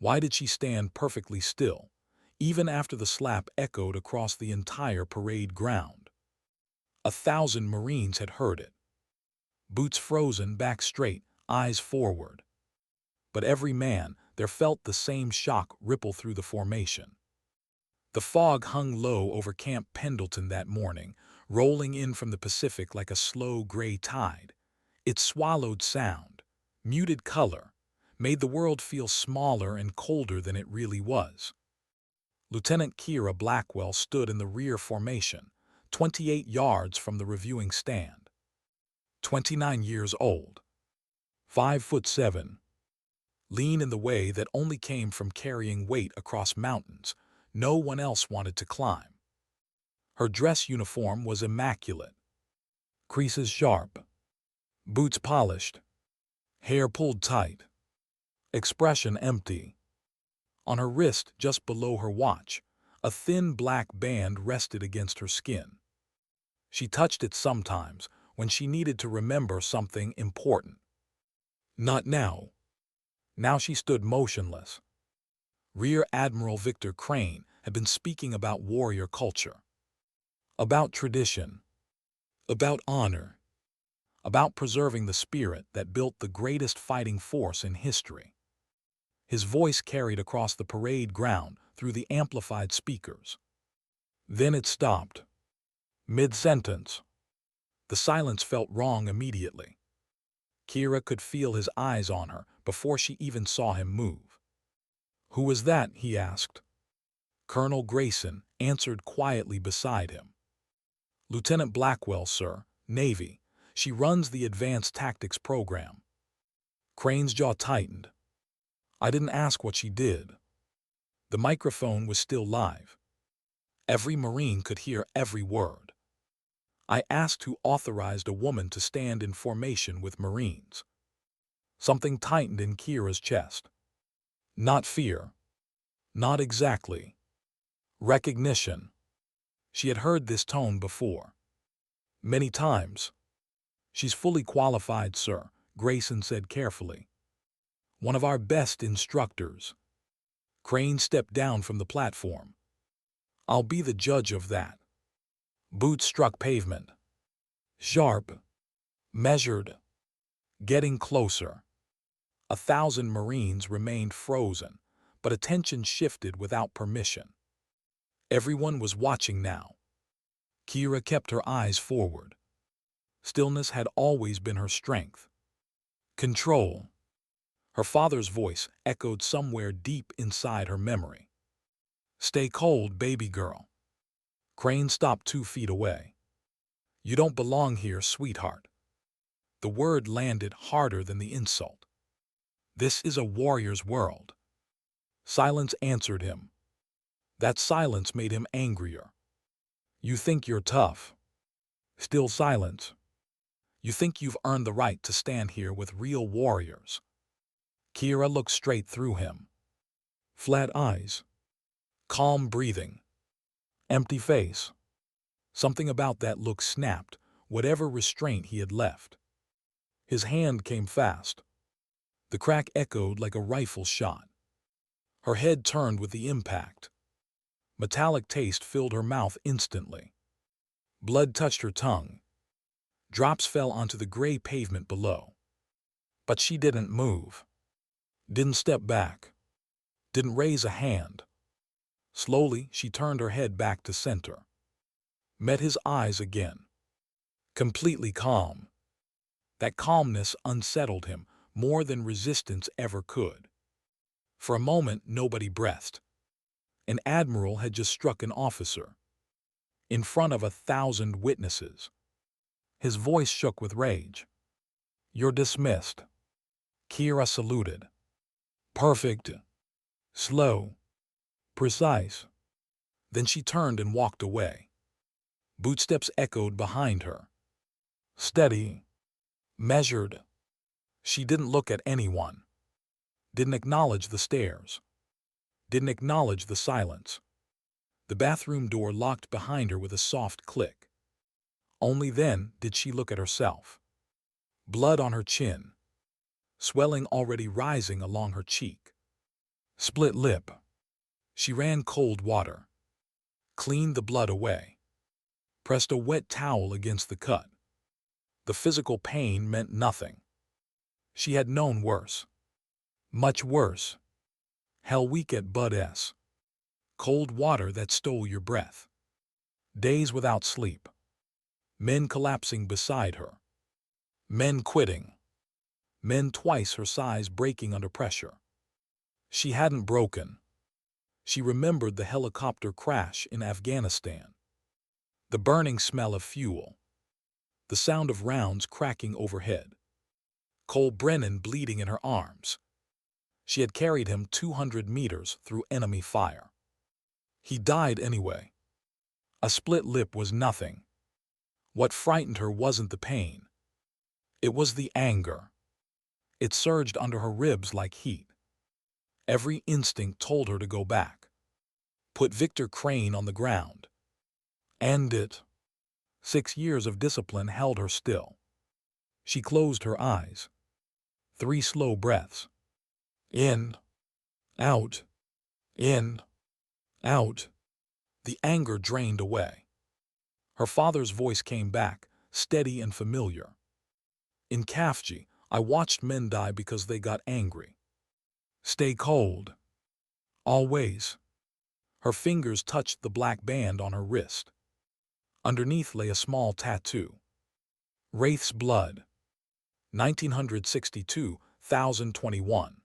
Why did she stand perfectly still, even after the slap echoed across the entire parade ground? 1,000 Marines had heard it. Boots frozen, back straight, eyes forward. But every man there felt the same shock ripple through the formation. The fog hung low over Camp Pendleton that morning, rolling in from the Pacific like a slow gray tide. It swallowed sound, muted color, made the world feel smaller and colder than it really was. Lieutenant Kira Blackwell stood in the rear formation, 28 yards from the reviewing stand. 29 years old, 5'7", lean in the way that only came from carrying weight across mountains no one else wanted to climb. Her dress uniform was immaculate, creases sharp, boots polished, hair pulled tight, expression empty. On her wrist, just below her watch, a thin black band rested against her skin. She touched it sometimes when she needed to remember something important. Not now. Now she stood motionless. Rear Admiral Victor Crane had been speaking about warrior culture, about tradition, about honor, about preserving the spirit that built the greatest fighting force in history. His voice carried across the parade ground through the amplified speakers. Then it stopped. Mid-sentence. The silence felt wrong immediately. Kira could feel his eyes on her before she even saw him move. "Who was that?" he asked. Colonel Grayson answered quietly beside him. "Lieutenant Blackwell, sir, Navy. She runs the Advanced Tactics program." Crane's jaw tightened. "I didn't ask what she did." The microphone was still live. Every Marine could hear every word. "I asked who authorized a woman to stand in formation with Marines." Something tightened in Kira's chest. Not fear. Not exactly. Recognition. She had heard this tone before. Many times. "She's fully qualified, sir," Grayson said carefully. "One of our best instructors." Crane stepped down from the platform. "I'll be the judge of that." Boots struck pavement. Sharp. Measured. Getting closer. 1,000 Marines remained frozen, but attention shifted without permission. Everyone was watching now. Kira kept her eyes forward. Stillness had always been her strength. Control. Her father's voice echoed somewhere deep inside her memory. "Stay cold, baby girl." Crane stopped 2 feet away. "You don't belong here, sweetheart." The word landed harder than the insult. "This is a warrior's world." Silence answered him. That silence made him angrier. "You think you're tough." Still silence. "You think you've earned the right to stand here with real warriors." Kira looked straight through him. Flat eyes. Calm breathing. Empty face. Something about that look snapped whatever restraint he had left. His hand came fast. The crack echoed like a rifle shot. Her head turned with the impact. Metallic taste filled her mouth instantly. Blood touched her tongue. Drops fell onto the gray pavement below. But she didn't move. Didn't step back. Didn't raise a hand. Slowly, she turned her head back to center. Met his eyes again. Completely calm. That calmness unsettled him more than resistance ever could. For a moment, nobody breathed. An admiral had just struck an officer. In front of 1,000 witnesses. His voice shook with rage. "You're dismissed." Kira saluted. Perfect. Slow. Precise. Then she turned and walked away. Bootsteps echoed behind her. Steady. Measured. She didn't look at anyone. Didn't acknowledge the stares. Didn't acknowledge the silence. The bathroom door locked behind her with a soft click. Only then did she look at herself. Blood on her chin. Swelling already rising along her cheek. Split lip. She ran cold water, cleaned the blood away, pressed a wet towel against the cut. The physical pain meant nothing. She had known worse. Much worse. Hell week at Bud S. Cold water that stole your breath. Days without sleep. Men collapsing beside her. Men quitting. Men twice her size breaking under pressure. She hadn't broken. She remembered the helicopter crash in Afghanistan. The burning smell of fuel. The sound of rounds cracking overhead. Cole Brennan bleeding in her arms. She had carried him 200 meters through enemy fire. He died anyway. A split lip was nothing. What frightened her wasn't the pain. It was the anger. It surged under her ribs like heat. Every instinct told her to go back. Put Victor Crane on the ground. End it. 6 years of discipline held her still. She closed her eyes. 3 slow breaths. In. Out. In. Out. The anger drained away. Her father's voice came back, steady and familiar. In Kafji, I watched men die because they got angry. Stay cold. Always. Her fingers touched the black band on her wrist. Underneath lay a small tattoo. Wraith's Blood. 1962-1021.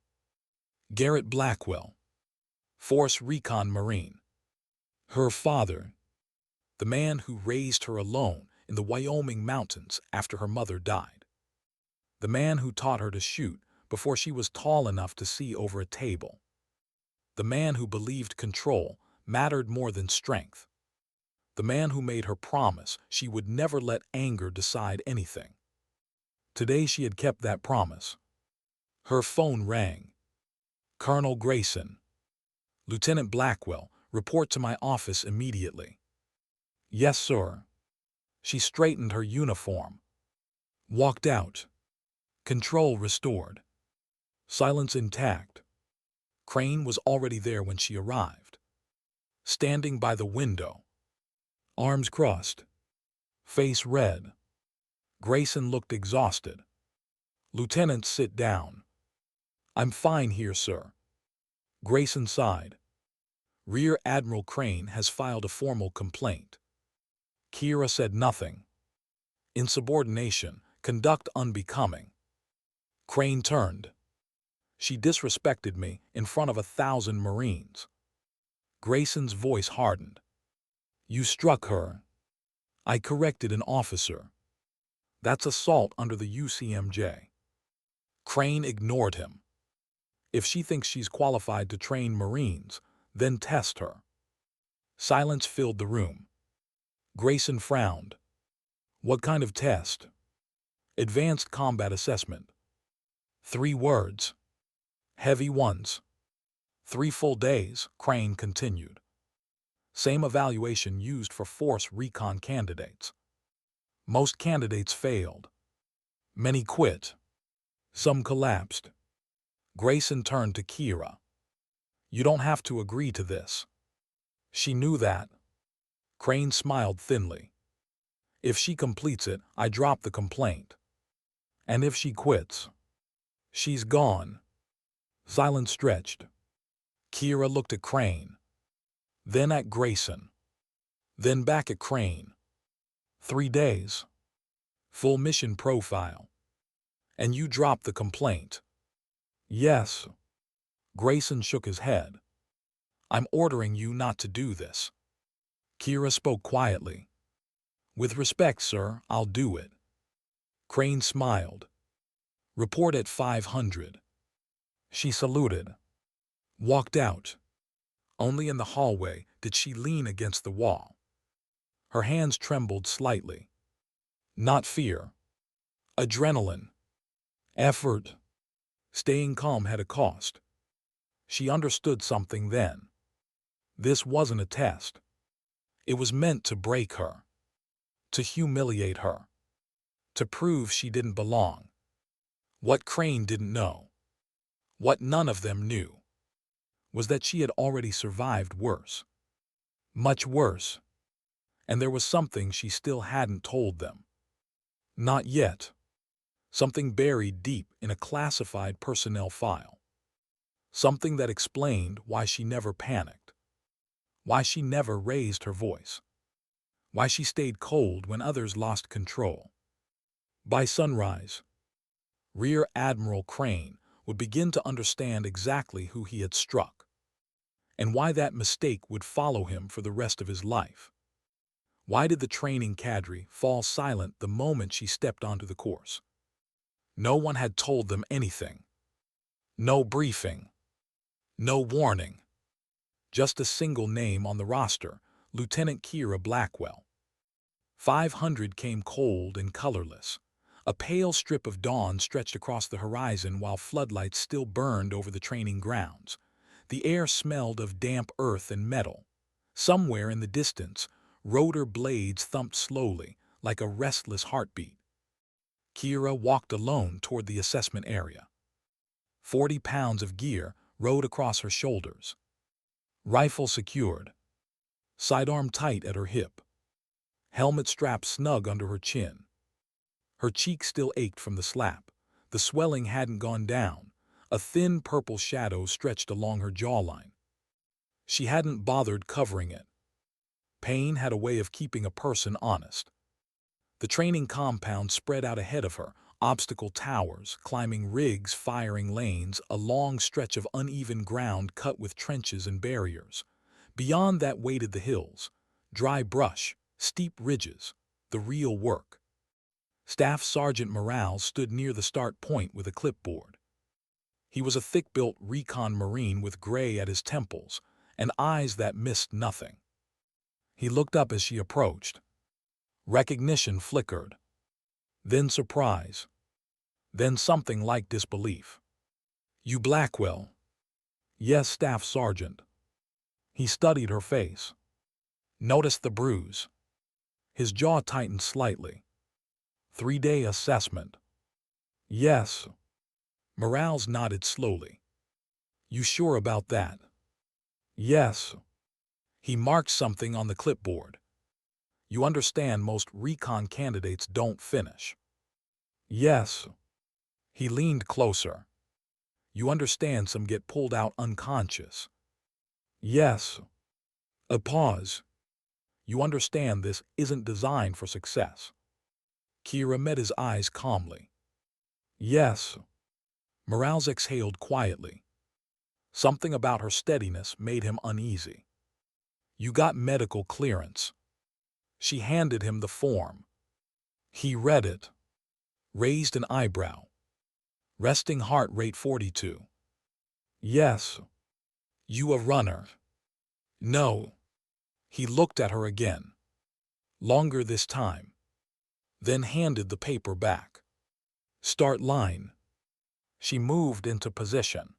Garrett Blackwell. Force Recon Marine. Her father. The man who raised her alone in the Wyoming mountains after her mother died. The man who taught her to shoot before she was tall enough to see over a table. The man who believed control mattered more than strength. The man who made her promise she would never let anger decide anything. Today she had kept that promise. Her phone rang. Colonel Grayson. Lieutenant Blackwell, report to my office immediately. Yes, sir. She straightened her uniform. Walked out. Control restored. Silence intact. Crane was already there when she arrived. Standing by the window. Arms crossed. Face red. Grayson looked exhausted. Lieutenant, sit down. I'm fine here, sir. Grayson sighed. Rear Admiral Crane has filed a formal complaint. Kira said nothing. Insubordination, conduct unbecoming. Crane turned. She disrespected me in front of 1,000 Marines. Grayson's voice hardened. You struck her. I corrected an officer. That's assault under the UCMJ. Crane ignored him. If she thinks she's qualified to train Marines, then test her. Silence filled the room. Grayson frowned. What kind of test? Advanced combat assessment. 3 words. Heavy ones. 3 full days, Crane continued. Same evaluation used for force recon candidates. Most candidates failed. Many quit. Some collapsed. Grayson turned to Kira. You don't have to agree to this. She knew that. Crane smiled thinly. If she completes it, I drop the complaint. And if she quits, she's gone. Silence stretched. Kira looked at Crane. Then at Grayson. Then back at Crane. 3 days. Full mission profile. And you drop the complaint. Yes. Grayson shook his head. I'm ordering you not to do this. Kira spoke quietly. With respect, sir, I'll do it. Crane smiled. Report at 500. She saluted. Walked out. Only in the hallway did she lean against the wall. Her hands trembled slightly. Not fear. Adrenaline. Effort. Staying calm had a cost. She understood something then. This wasn't a test. It was meant to break her. To humiliate her. To prove she didn't belong. What Crane didn't know. What none of them knew. was that she had already survived worse. Much worse. And there was something she still hadn't told them. Not yet. Something buried deep in a classified personnel file. Something that explained why she never panicked. Why she never raised her voice. Why she stayed cold when others lost control. By sunrise, Rear Admiral Crane would begin to understand exactly who he had struck, and why that mistake would follow him for the rest of his life. Why did the training cadre fall silent the moment she stepped onto the course? No one had told them anything. No briefing. No warning. Just a single name on the roster, Lieutenant Kira Blackwell. 500 came cold and colorless. A pale strip of dawn stretched across the horizon while floodlights still burned over the training grounds. The air smelled of damp earth and metal. Somewhere in the distance, rotor blades thumped slowly, like a restless heartbeat. Kira walked alone toward the assessment area. 40 pounds of gear rode across her shoulders. Rifle secured. Sidearm tight at her hip. Helmet strapped snug under her chin. Her cheek still ached from the slap. The swelling hadn't gone down. A thin purple shadow stretched along her jawline. She hadn't bothered covering it. Pain had a way of keeping a person honest. The training compound spread out ahead of her, obstacle towers, climbing rigs, firing lanes, a long stretch of uneven ground cut with trenches and barriers. Beyond that waited the hills, dry brush, steep ridges, the real work. Staff Sergeant Morales stood near the start point with a clipboard. He was a thick-built recon Marine with gray at his temples and eyes that missed nothing. He looked up as she approached. Recognition flickered. Then surprise. Then something like disbelief. "You Blackwell?" "Yes, Staff Sergeant." He studied her face. Noticed the bruise. His jaw tightened slightly. 3-day assessment. "Yes." Morales nodded slowly. "You sure about that?" "Yes." He marked something on the clipboard. "You understand most recon candidates don't finish." "Yes." He leaned closer. "You understand some get pulled out unconscious." "Yes." A pause. "You understand this isn't designed for success." Kira met his eyes calmly. "Yes." Morales exhaled quietly. Something about her steadiness made him uneasy. "You got medical clearance." She handed him the form. He read it. Raised an eyebrow. Resting heart rate 42. "Yes." "You a runner?" "No." He looked at her again. Longer this time. Then handed the paper back. "Start line." She moved into position.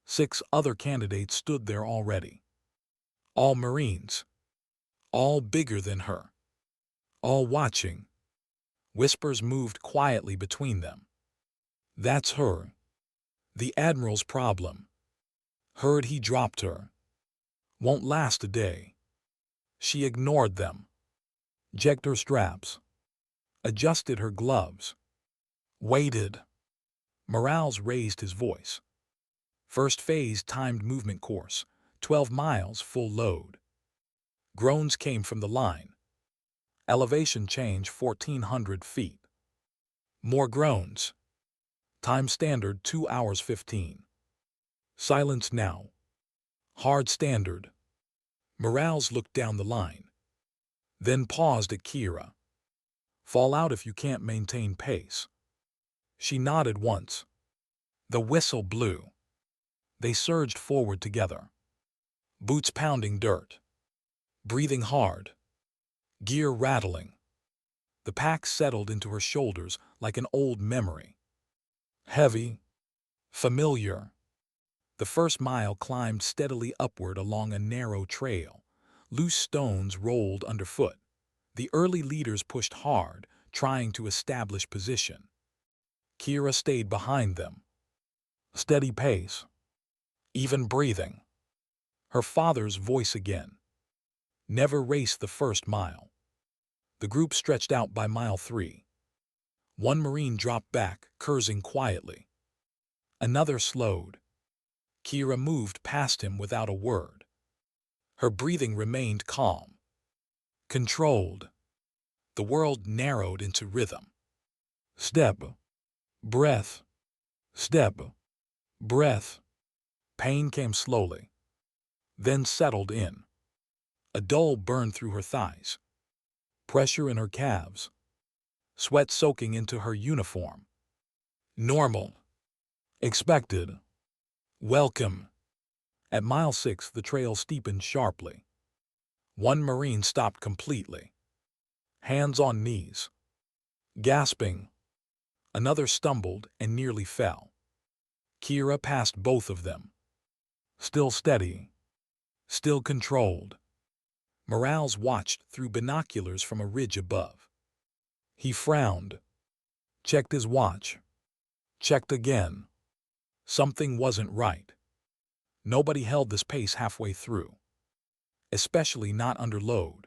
6 other candidates stood there already. All Marines. All bigger than her. All watching. Whispers moved quietly between them. "That's her. The Admiral's problem. Heard he dropped her. Won't last a day." She ignored them. Checked her straps. Adjusted her gloves. Waited. Morales raised his voice. First phase timed movement course, 12 miles full load. Groans came from the line. Elevation change 1,400 feet. More groans. Time standard 2 hours 15. Silence now. Hard standard. Morales looked down the line. Then paused at Kira. "Fall out if you can't maintain pace." She nodded once. The whistle blew. They surged forward together. Boots pounding dirt. Breathing hard. Gear rattling. The pack settled into her shoulders like an old memory. Heavy. Familiar. The first mile climbed steadily upward along a narrow trail. Loose stones rolled underfoot. The early leaders pushed hard, trying to establish position. Kira stayed behind them. Steady pace. Even breathing. Her father's voice again. Never race the first mile. The group stretched out by mile 3. One Marine dropped back, cursing quietly. Another slowed. Kira moved past him without a word. Her breathing remained calm. Controlled. The world narrowed into rhythm. Step. Breath. Step. Breath. Pain came slowly, then settled in. A dull burn through her thighs. Pressure in her calves. Sweat soaking into her uniform. Normal. Expected. Welcome. At mile 6, the trail steepened sharply. One Marine stopped completely. Hands on knees. Gasping. Another stumbled and nearly fell. Kira passed both of them. Still steady. Still controlled. Morales watched through binoculars from a ridge above. He frowned. Checked his watch. Checked again. Something wasn't right. Nobody held this pace halfway through. Especially not under load.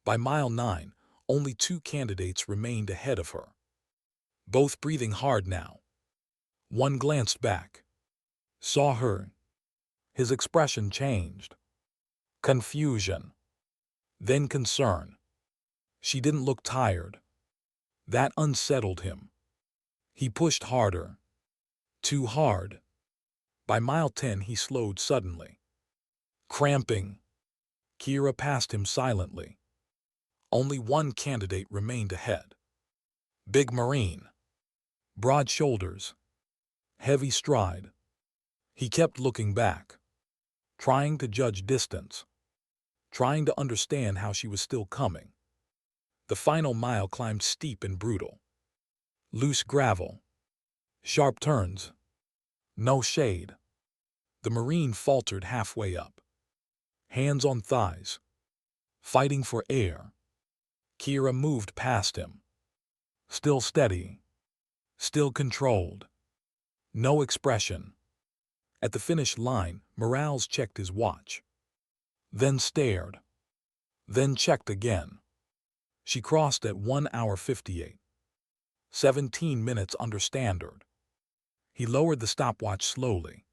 By mile 9, only 2 candidates remained ahead of her. Both breathing hard now. One glanced back. Saw her. His expression changed. Confusion. Then concern. She didn't look tired. That unsettled him. He pushed harder. Too hard. By mile 10 he slowed suddenly. Cramping. Kira passed him silently. Only one candidate remained ahead. Big Marine. Broad shoulders. Heavy stride. He kept looking back. Trying to judge distance. Trying to understand how she was still coming. The final mile climbed steep and brutal. Loose gravel. Sharp turns. No shade. The Marine faltered halfway up. Hands on thighs. Fighting for air. Kira moved past him. Still steady. Still controlled. No expression. At the finish line, Morales checked his watch. Then stared. Then checked again. She crossed at 1 hour 58. 17 minutes under standard. He lowered the stopwatch slowly.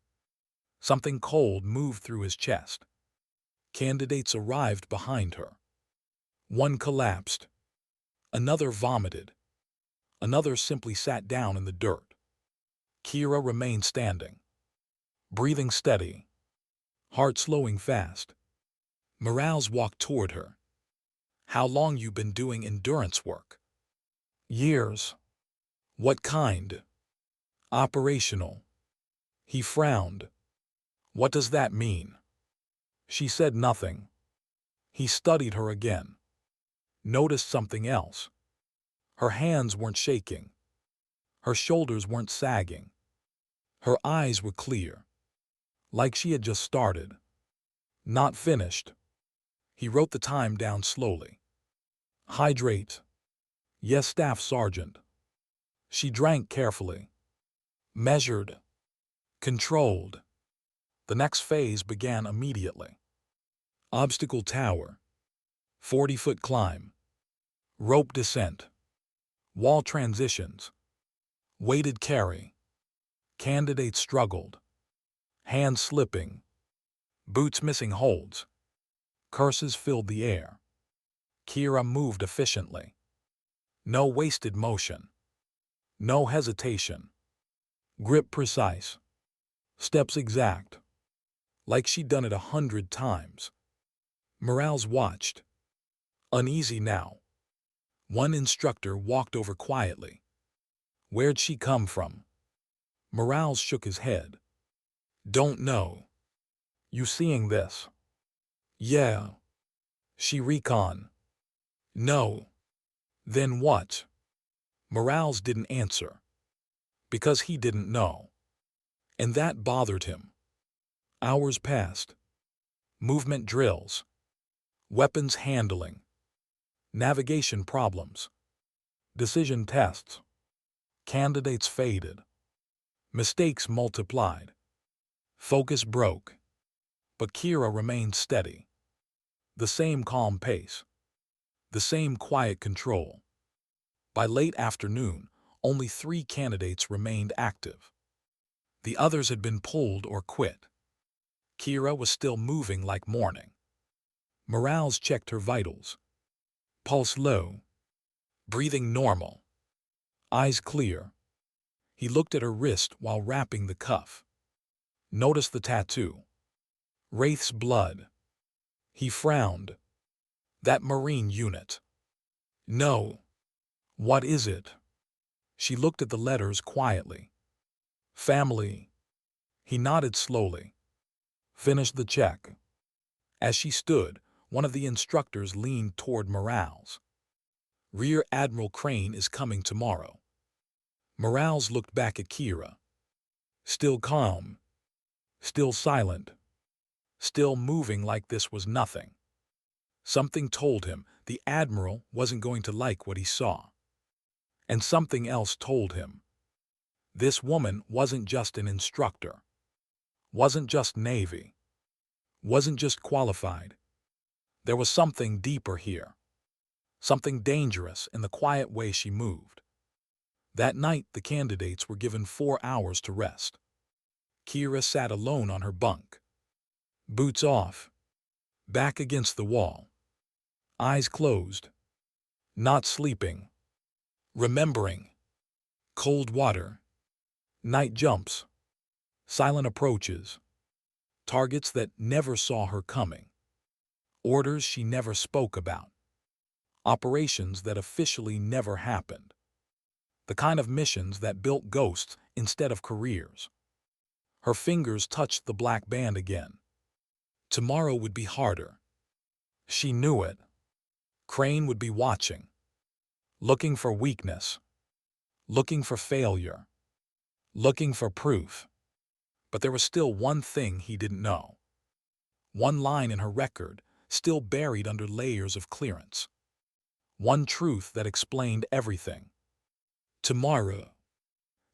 Something cold moved through his chest. Candidates arrived behind her. One collapsed. Another vomited. Another simply sat down in the dirt. Kira remained standing. Breathing steady. Heart slowing fast. Morales walked toward her. How long you been doing endurance work? Years. What kind? Operational. He frowned. What does that mean? She said nothing. He studied her again. Noticed something else. Her hands weren't shaking. Her shoulders weren't sagging. Her eyes were clear. Like she had just started. Not finished. He wrote the time down slowly. Hydrate. Yes, Staff Sergeant. She drank carefully. Measured. Controlled. The next phase began immediately. Obstacle tower. 40-foot climb. Rope descent. Wall transitions. Weighted carry. Candidates struggled. Hands slipping. Boots missing holds. Curses filled the air. Kira moved efficiently. No wasted motion. No hesitation. Grip precise. Steps exact. Like she'd done it 100 times. Morales watched. Uneasy now. One instructor walked over quietly. Where'd she come from? Morales shook his head. Don't know. You seeing this? Yeah. She recon. No. Then what? Morales didn't answer. Because he didn't know. And that bothered him. Hours passed. Movement drills. Weapons handling. Navigation problems. Decision tests. Candidates faded. Mistakes multiplied. Focus broke. But Kira remained steady. The same calm pace. The same quiet control. By late afternoon, only 3 candidates remained active. The others had been pulled or quit. Kira was still moving like morning. Morales checked her vitals. Pulse low. Breathing normal. Eyes clear. He looked at her wrist while wrapping the cuff. Noticed the tattoo. Wraith's blood. He frowned. That Marine unit. No. What is it? She looked at the letters quietly. Family. He nodded slowly. Finished the check. As she stood, one of the instructors leaned toward Morales. Rear Admiral Crane is coming tomorrow. Morales looked back at Kira. Still calm. Still silent. Still moving like this was nothing. Something told him the Admiral wasn't going to like what he saw. And something else told him. This woman wasn't just an instructor. Wasn't just Navy. Wasn't just qualified. There was something deeper here. Something dangerous in the quiet way she moved. That night, the candidates were given 4 hours to rest. Kira sat alone on her bunk. Boots off. Back against the wall. Eyes closed. Not sleeping. Remembering. Cold water. Night jumps. Silent approaches. Targets that never saw her coming. Orders she never spoke about. Operations that officially never happened. The kind of missions that built ghosts instead of careers. Her fingers touched the black band again. Tomorrow would be harder. She knew it. Crane would be watching. Looking for weakness. Looking for failure. Looking for proof. But there was still one thing he didn't know. One line in her record, still buried under layers of clearance. One truth that explained everything. Tomorrow,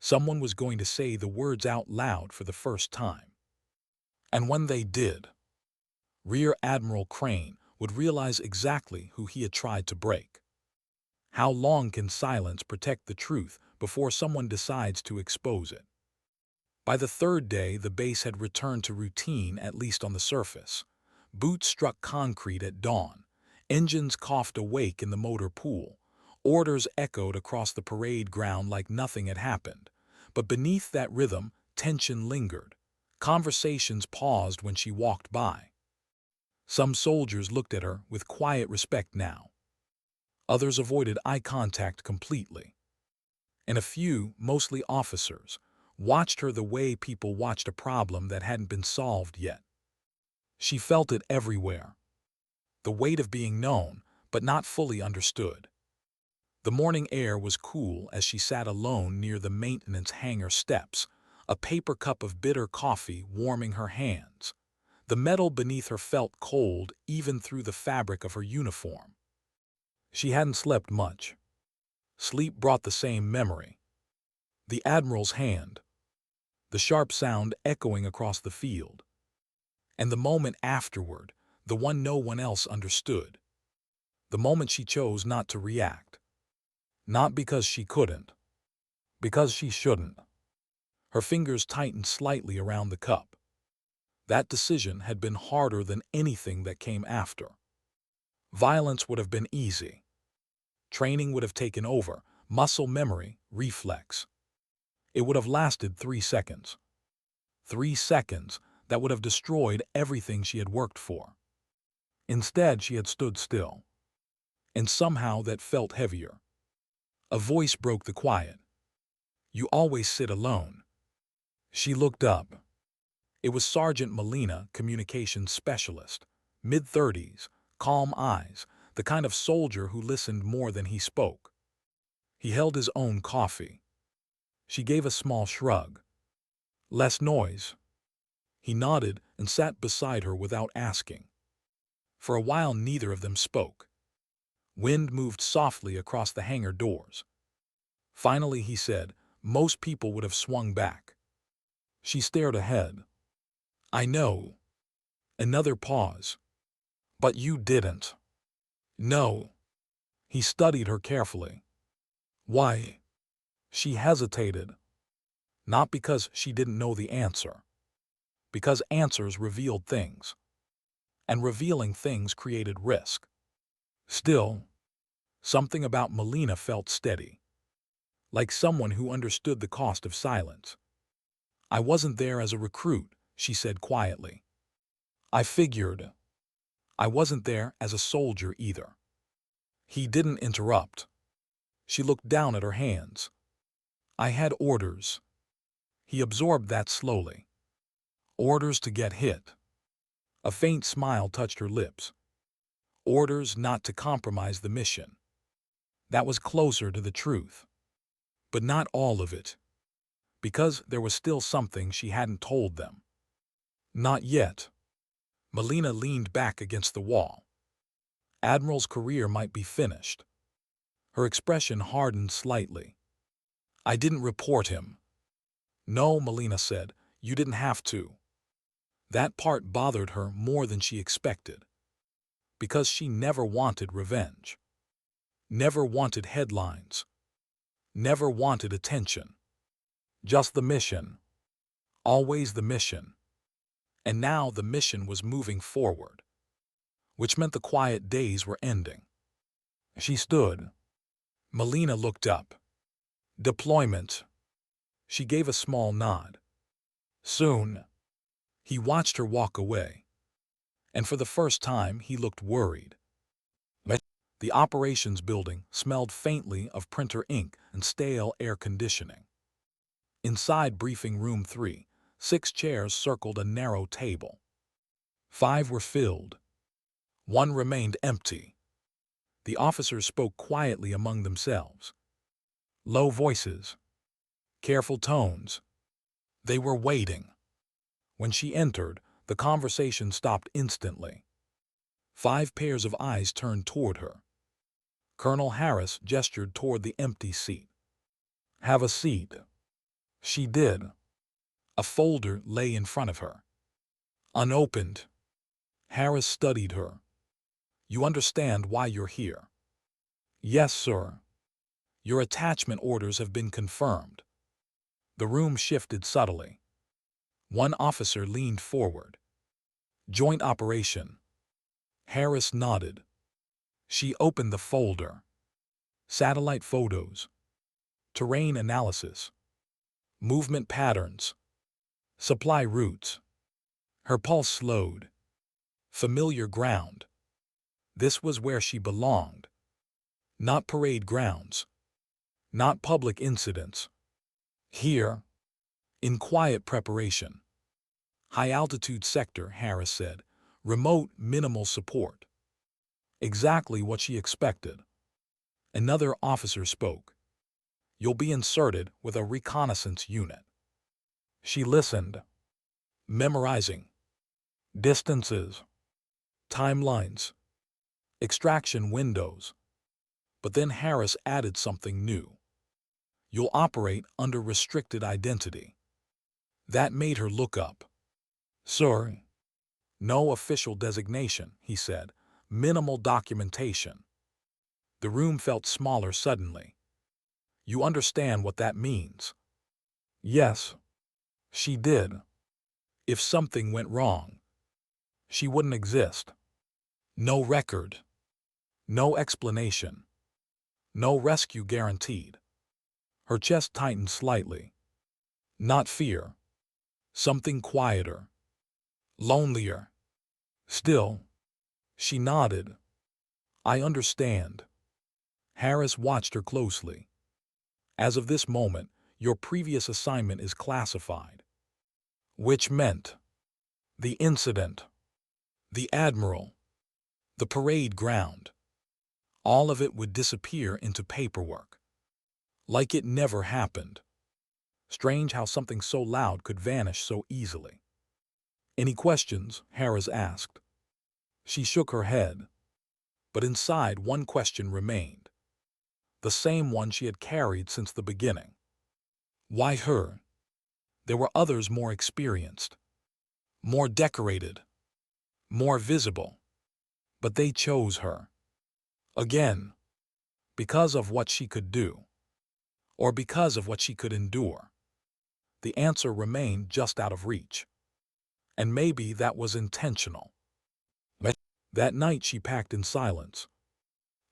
someone was going to say the words out loud for the first time. And when they did, Rear Admiral Crane would realize exactly who he had tried to break. How long can silence protect the truth before someone decides to expose it? By the 3rd day, the base had returned to routine, at least on the surface. Boots struck concrete at dawn. Engines coughed awake in the motor pool. Orders echoed across the parade ground like nothing had happened. But beneath that rhythm, tension lingered. Conversations paused when she walked by. Some soldiers looked at her with quiet respect now. Others avoided eye contact completely. And a few, mostly officers, watched her the way people watched a problem that hadn't been solved yet. She felt it everywhere. The weight of being known, but not fully understood. The morning air was cool as she sat alone near the maintenance hangar steps, a paper cup of bitter coffee warming her hands. The metal beneath her felt cold even through the fabric of her uniform. She hadn't slept much. Sleep brought the same memory. The Admiral's hand. The sharp sound echoing across the field. And the moment afterward, the one no one else understood. The moment she chose not to react. Not because she couldn't. Because she shouldn't. Her fingers tightened slightly around the cup. That decision had been harder than anything that came after. Violence would have been easy. Training would have taken over, muscle memory, reflex. It would have lasted 3 seconds. 3 seconds that would have destroyed everything she had worked for. Instead, she had stood still. And somehow that felt heavier. A voice broke the quiet. You always sit alone. She looked up. It was Sergeant Molina, communications specialist. Mid-30s, calm eyes, the kind of soldier who listened more than he spoke. He held his own coffee. She gave a small shrug. Less noise. He nodded and sat beside her without asking. For a while neither of them spoke. Wind moved softly across the hangar doors. Finally he said, most people would have swung back. She stared ahead. I know. Another pause. But you didn't. No. He studied her carefully. Why? She hesitated. Not because she didn't know the answer. Because answers revealed things. And revealing things created risk. Still, something about Melina felt steady. Like someone who understood the cost of silence. I wasn't there as a recruit, she said quietly. I figured. I wasn't there as a soldier either. He didn't interrupt. She looked down at her hands. I had orders. He absorbed that slowly. Orders to get hit. A faint smile touched her lips. Orders not to compromise the mission. That was closer to the truth. But not all of it. Because there was still something she hadn't told them. Not yet. Melina leaned back against the wall. Admiral's career might be finished. Her expression hardened slightly. I didn't report him. No, Melina said, you didn't have to. That part bothered her more than she expected. Because she never wanted revenge. Never wanted headlines. Never wanted attention. Just the mission. Always the mission. And now the mission was moving forward. Which meant the quiet days were ending. She stood. Melina looked up. Deployment. She gave a small nod. Soon. He watched her walk away. And for the first time he looked worried. The operations building smelled faintly of printer ink and stale air conditioning. Inside briefing room 3, 6 chairs circled a narrow table. 5 were filled. 1 remained empty. The officers spoke quietly among themselves. Low voices. Careful tones. They were waiting. When she entered, the conversation stopped instantly. 5 pairs of eyes turned toward her. Colonel Harris gestured toward the empty seat. Have a seat. She did. A folder lay in front of her. Unopened. Harris studied her. You understand why you're here? Yes, sir. Your attachment orders have been confirmed. The room shifted subtly. One officer leaned forward. Joint operation. Harris nodded. She opened the folder. Satellite photos. Terrain analysis. Movement patterns. Supply routes. Her pulse slowed. Familiar ground. This was where she belonged. Not parade grounds. Not public incidents. Here. In quiet preparation. High-altitude sector, Harris said. Remote, minimal support. Exactly what she expected. Another officer spoke. You'll be inserted with a reconnaissance unit. She listened. Memorizing. Distances. Timelines. Extraction windows. But then Harris added something new. You'll operate under restricted identity. That made her look up. Sir. No official designation, he said. Minimal documentation. The room felt smaller suddenly. You understand what that means? Yes. She did. If something went wrong, she wouldn't exist. No record. No explanation. No rescue guaranteed. Her chest tightened slightly. Not fear. Something quieter. Lonelier. Still. She nodded. I understand. Harris watched her closely. As of this moment, your previous assignment is classified. Which meant the incident, the Admiral, the parade ground. All of it would disappear into paperwork. Like it never happened. Strange how something so loud could vanish so easily. Any questions? Harris asked. She shook her head. But inside, one question remained. The same one she had carried since the beginning. Why her? There were others more experienced, more decorated, more visible. But they chose her. Again, because of what she could do, or because of what she could endure. The answer remained just out of reach. And maybe that was intentional. That night she packed in silence.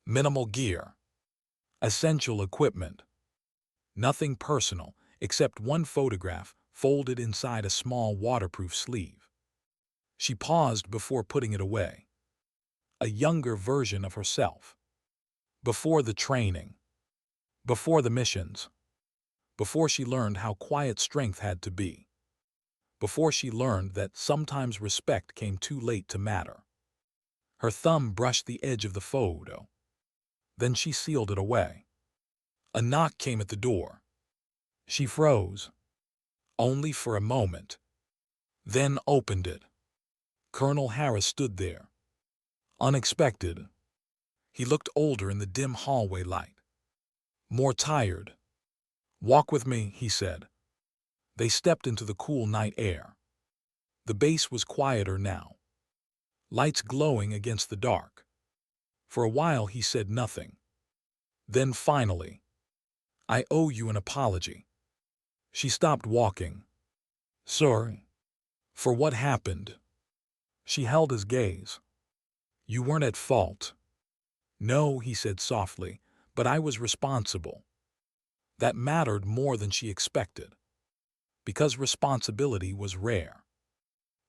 Minimal gear, essential equipment, nothing personal except one photograph folded inside a small waterproof sleeve. She paused before putting it away. A younger version of herself. Before the training, before the missions, before she learned how quiet strength had to be, before she learned that sometimes respect came too late to matter. Her thumb brushed the edge of the photo. Then she sealed it away. A knock came at the door. She froze, only for a moment, then opened it. Colonel Harris stood there, unexpected. He looked older in the dim hallway light. More tired. "Walk with me," he said. They stepped into the cool night air. The base was quieter now, lights glowing against the dark. For a while he said nothing. Then finally, "I owe you an apology." She stopped walking. "Sorry." "For what happened?" She held his gaze. "You weren't at fault." "No," he said softly, "but I was responsible." That mattered more than she expected. Because responsibility was rare.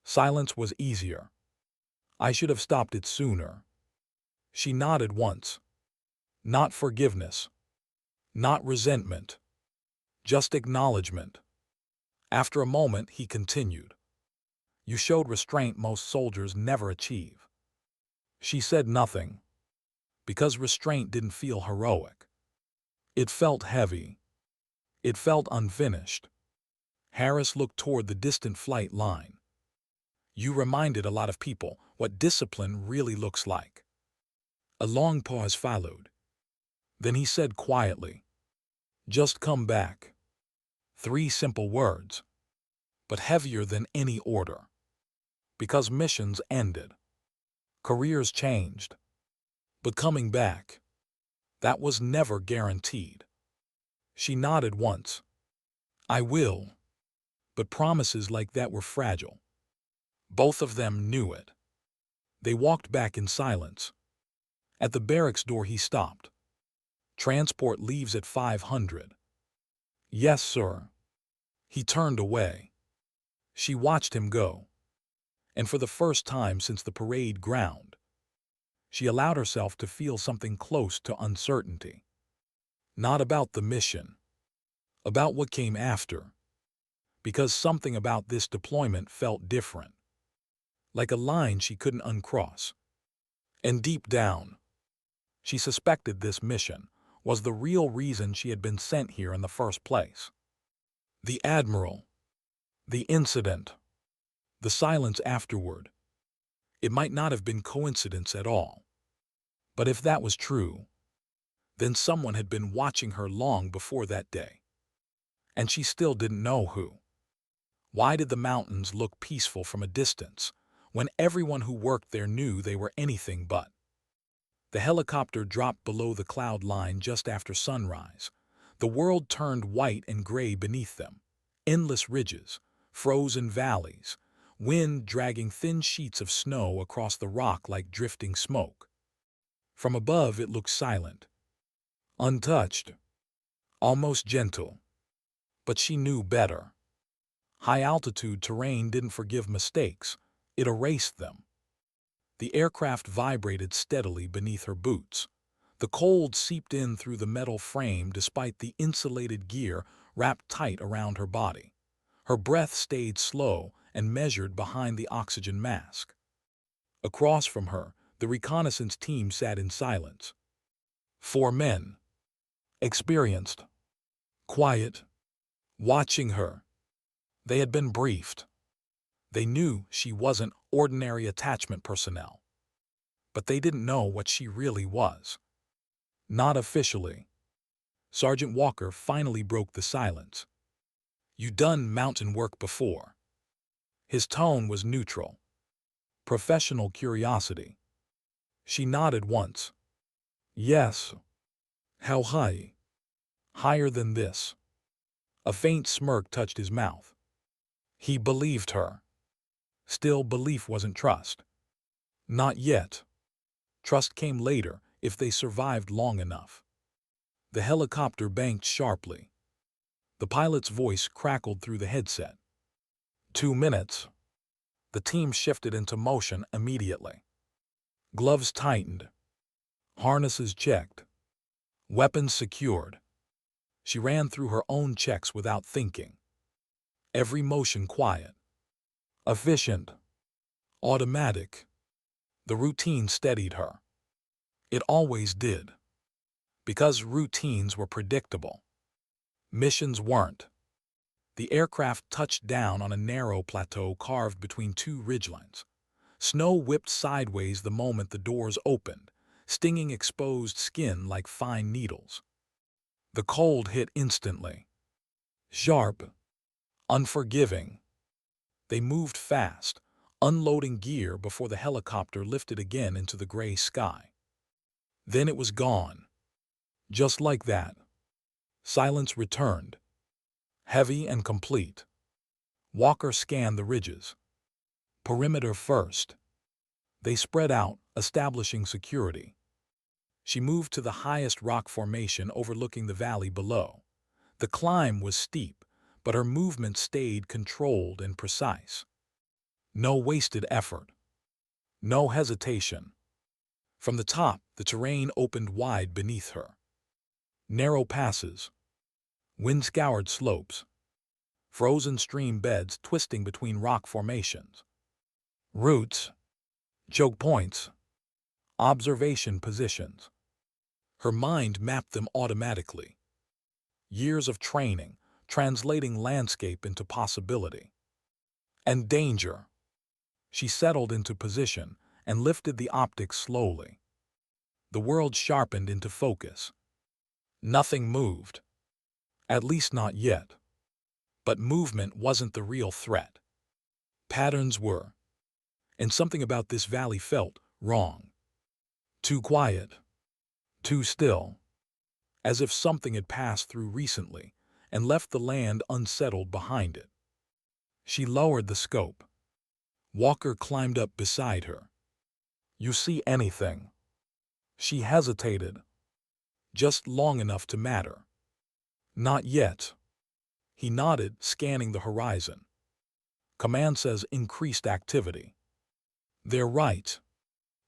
Silence was easier. "I should have stopped it sooner." She nodded once. Not forgiveness. Not resentment. Just acknowledgement. After a moment, he continued. "You showed restraint most soldiers never achieve." She said nothing. Because restraint didn't feel heroic. It felt heavy. It felt unfinished. Harris looked toward the distant flight line. "You reminded a lot of people what discipline really looks like." A long pause followed. Then he said quietly, "Just come back." 3 simple words, but heavier than any order. Because missions ended. Careers changed. But coming back, that was never guaranteed. She nodded once. "I will." But promises like that were fragile. Both of them knew it. They walked back in silence. At the barracks door he stopped. "Transport leaves at 500. "Yes, sir." He turned away. She watched him go. And for the first time since the parade ground, she allowed herself to feel something close to uncertainty. Not about the mission. About what came after. Because something about this deployment felt different. Like a line she couldn't uncross. And deep down, she suspected this mission was the real reason she had been sent here in the first place. The Admiral. The incident. The silence afterward. It might not have been coincidence at all. But if that was true, then someone had been watching her long before that day. And she still didn't know who. Why did the mountains look peaceful from a distance, when everyone who worked there knew they were anything but? The helicopter dropped below the cloud line just after sunrise. The world turned white and gray beneath them. Endless ridges, frozen valleys, wind dragging thin sheets of snow across the rock like drifting smoke. From above it looked silent, untouched, almost gentle. But she knew better. High-altitude terrain didn't forgive mistakes, it erased them. The aircraft vibrated steadily beneath her boots. The cold seeped in through the metal frame despite the insulated gear wrapped tight around her body. Her breath stayed slow and measured behind the oxygen mask. Across from her, the reconnaissance team sat in silence. 4 men. Experienced. Quiet. Watching her. They had been briefed. They knew she wasn't ordinary attachment personnel. But they didn't know what she really was. Not officially. Sergeant Walker finally broke the silence. "You done mountain work before." His tone was neutral. Professional curiosity. She nodded once. Yes. How high? Higher than this. A faint smirk touched his mouth. He believed her. Still, belief wasn't trust. Not yet. Trust came later, if they survived long enough. The helicopter banked sharply. The pilot's voice crackled through the headset. 2 minutes. The team shifted into motion immediately. Gloves tightened. Harnesses checked. Weapons secured. She ran through her own checks without thinking. Every motion quiet. Efficient. Automatic. The routine steadied her. It always did. Because routines were predictable. Missions weren't. The aircraft touched down on a narrow plateau carved between two ridgelines. Snow whipped sideways the moment the doors opened, stinging exposed skin like fine needles. The cold hit instantly. Sharp. Unforgiving. They moved fast, unloading gear before the helicopter lifted again into the gray sky. Then it was gone. Just like that. Silence returned. Heavy and complete. Walker scanned the ridges. Perimeter first. They spread out, establishing security. She moved to the highest rock formation overlooking the valley below. The climb was steep, but her movement stayed controlled and precise. No wasted effort. No hesitation. From the top, the terrain opened wide beneath her. Narrow passes. Wind-scoured slopes. Frozen stream beds twisting between rock formations. Routes. Choke points. Observation positions. Her mind mapped them automatically. Years of training, translating landscape into possibility. And danger. She settled into position and lifted the optics slowly. The world sharpened into focus. Nothing moved. At least not yet. But movement wasn't the real threat. Patterns were. And something about this valley felt wrong. Too quiet. Too still. As if something had passed through recently and left the land unsettled behind it. She lowered the scope. Walker climbed up beside her. You see anything? She hesitated. Just long enough to matter. Not yet. He nodded, scanning the horizon. Command says increased activity. They're right.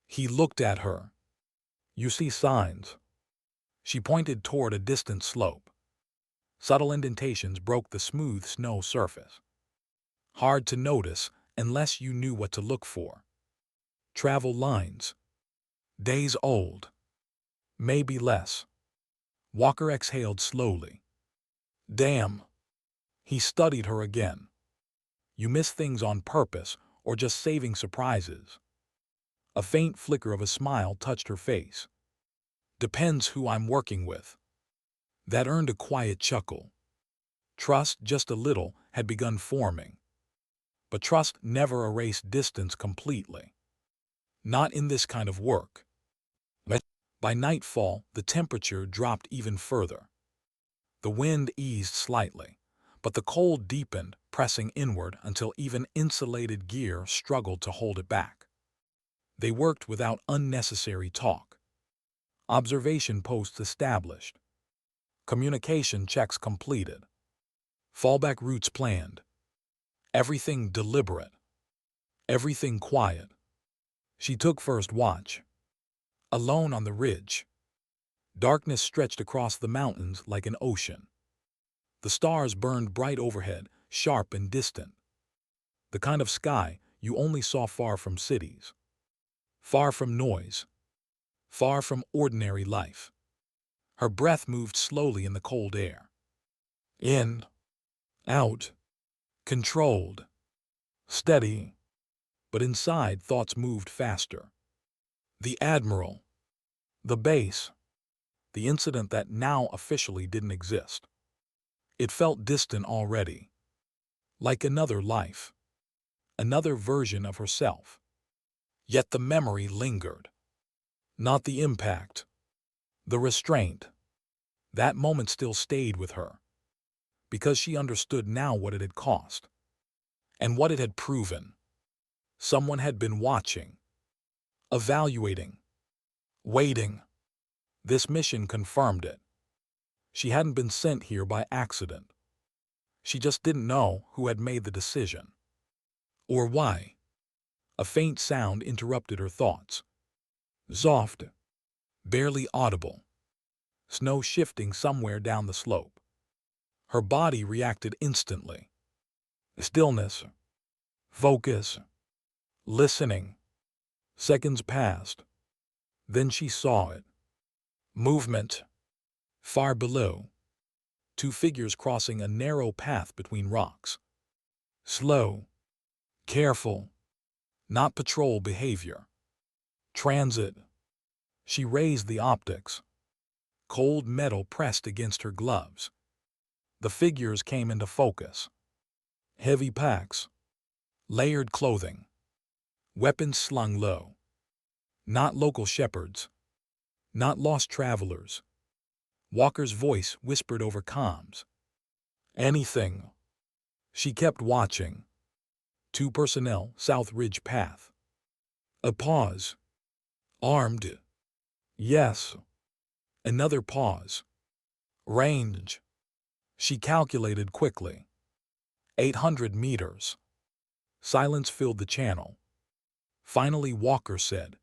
He looked at her. You see signs. She pointed toward a distant slope. Subtle indentations broke the smooth snow surface. Hard to notice unless you knew what to look for. Travel lines. Days old. Maybe less. Walker exhaled slowly. Damn. He studied her again. You miss things on purpose or just saving surprises. A faint flicker of a smile touched her face. Depends who I'm working with. That earned a quiet chuckle. Trust, just a little, had begun forming. But trust never erased distance completely. Not in this kind of work. By nightfall, the temperature dropped even further. The wind eased slightly, but the cold deepened, pressing inward until even insulated gear struggled to hold it back. They worked without unnecessary talk. Observation posts established. Communication checks completed. Fallback routes planned. Everything deliberate. Everything quiet. She took first watch. Alone on the ridge. Darkness stretched across the mountains like an ocean. The stars burned bright overhead, sharp and distant. The kind of sky you only saw far from cities. Far from noise. Far from ordinary life. Her breath moved slowly in the cold air. In. Out. Controlled. Steady. But inside, thoughts moved faster. The Admiral. The base. The incident that now officially didn't exist. It felt distant already. Like another life. Another version of herself. Yet the memory lingered. Not the impact, the restraint. That moment still stayed with her, because she understood now what it had cost, and what it had proven. Someone had been watching, evaluating, waiting. This mission confirmed it. She hadn't been sent here by accident. She just didn't know who had made the decision. Or why. A faint sound interrupted her thoughts. Soft, barely audible. Snow shifting somewhere down the slope. Her body reacted instantly. Stillness. Focus. Listening. Seconds passed. Then she saw it. Movement. Far below. Two figures crossing a narrow path between rocks. Slow. Careful. Not patrol behavior. Transit. She raised the optics. Cold metal pressed against her gloves. The figures came into focus. Heavy packs. Layered clothing. Weapons slung low. Not local shepherds. Not lost travelers. Walker's voice whispered over comms. Anything. She kept watching. Two personnel, South Ridge Path. A pause. Armed. Yes. Another pause. Range. She calculated quickly. 800 meters. Silence filled the channel. Finally Walker said,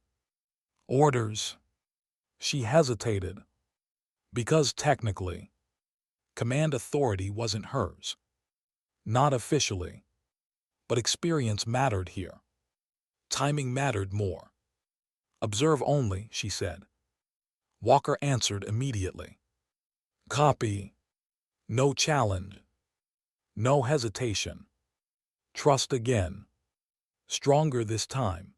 Orders. She hesitated. Because technically, command authority wasn't hers. Not officially. But experience mattered here. Timing mattered more. Observe only, she said. Walker answered immediately. Copy. No challenge. No hesitation. Trust again. Stronger this time.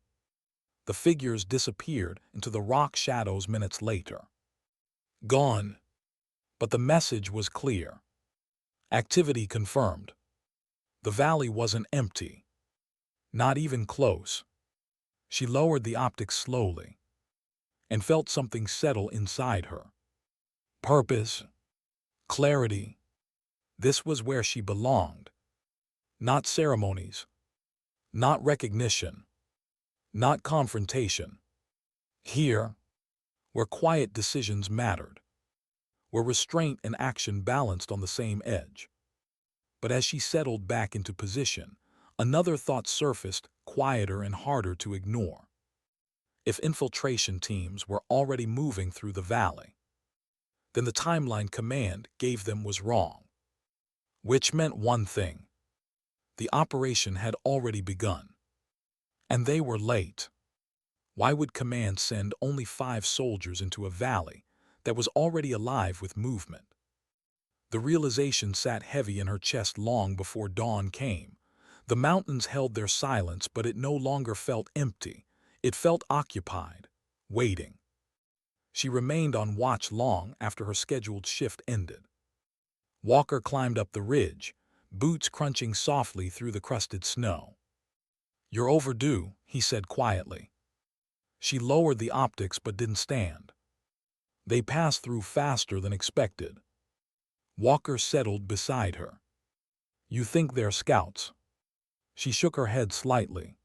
The figures disappeared into the rock shadows minutes later. Gone. But the message was clear. Activity confirmed. The valley wasn't empty. Not even close. She lowered the optics slowly and felt something settle inside her. Purpose. Clarity. This was where she belonged. Not ceremonies. Not recognition. Not confrontation. Here, where quiet decisions mattered. Where restraint and action balanced on the same edge. But as she settled back into position, another thought surfaced, quieter and harder to ignore. If infiltration teams were already moving through the valley, then the timeline command gave them was wrong. Which meant one thing. The operation had already begun. And they were late. Why would command send only 5 soldiers into a valley that was already alive with movement? The realization sat heavy in her chest long before dawn came. The mountains held their silence, but it no longer felt empty. It felt occupied, waiting. She remained on watch long after her scheduled shift ended. Walker climbed up the ridge, boots crunching softly through the crusted snow. You're overdue, he said quietly. She lowered the optics but didn't stand. They passed through faster than expected. Walker settled beside her. You think they're scouts? She shook her head slightly.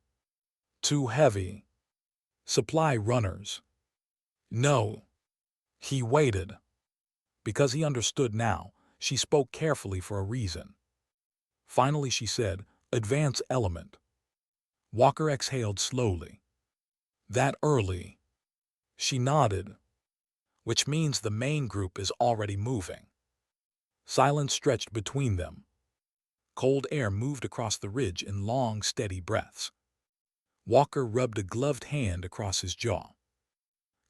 Too heavy. Supply runners. No. He waited. Because he understood now, she spoke carefully for a reason. Finally she said, advance element. Walker exhaled slowly. That early? She nodded. Which means the main group is already moving. Silence stretched between them. Cold air moved across the ridge in long, steady breaths. Walker rubbed a gloved hand across his jaw.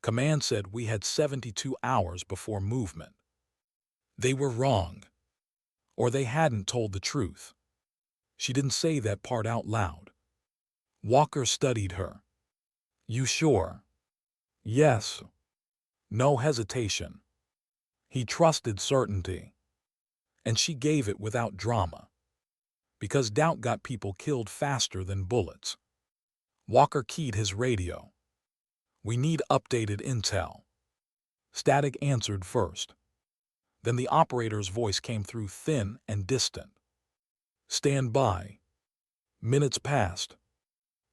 Command said we had 72 hours before movement. They were wrong. Or they hadn't told the truth. She didn't say that part out loud. Walker studied her. You sure? Yes. No hesitation. He trusted certainty. And she gave it without drama. Because doubt got people killed faster than bullets. Walker keyed his radio. "We need updated intel." Static answered first. Then the operator's voice came through, thin and distant. "Stand by." Minutes passed.